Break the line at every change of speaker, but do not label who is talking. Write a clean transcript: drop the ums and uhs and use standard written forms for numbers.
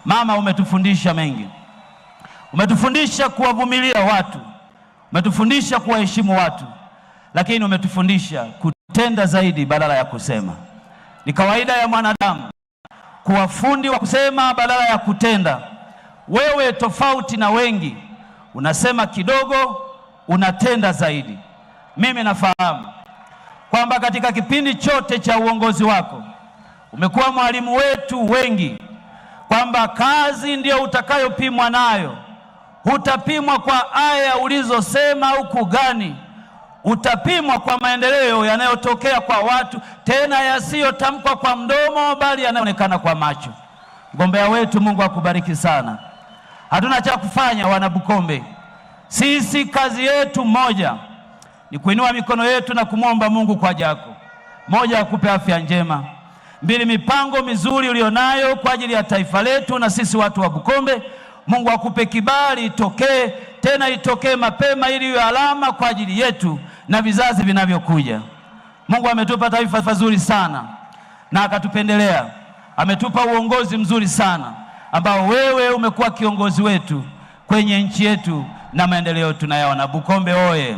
Mama, umetufundisha mengi. Umetufundisha kuwavumilia watu, umetufundisha kuwaheshimu watu, lakini umetufundisha kutenda zaidi badala ya kusema. Ni kawaida ya mwanadamu kuwa fundi wa kusema badala ya kutenda. Wewe tofauti na wengi, unasema kidogo, unatenda zaidi. Mimi nafahamu kwamba katika kipindi chote cha uongozi wako umekuwa mwalimu wetu wengi, kwamba kazi ndio utakayopimwa nayo. Hutapimwa kwa aya ulizosema au kugani, utapimwa kwa maendeleo yanayotokea kwa watu, tena yasiyotamkwa kwa mdomo bali yanayoonekana kwa macho. Mgombea wetu, Mungu akubariki sana. Hatuna cha kufanya wana Bukombe. Sisi kazi yetu moja ni kuinua mikono yetu na kumwomba Mungu kwa ajili yako. Moja, akupe afya njema. Mbili, mipango mizuri ulionayo kwa ajili ya taifa letu na sisi watu wa Bukombe. Mungu akupe kibali itokee, tena itokee mapema, ili iwe alama kwa ajili yetu na vizazi vinavyokuja. Mungu ametupa taifa zuri sana na akatupendelea. Ametupa uongozi mzuri sana ambao wewe umekuwa kiongozi wetu kwenye nchi yetu na maendeleo tunayaona. Bukombe oye!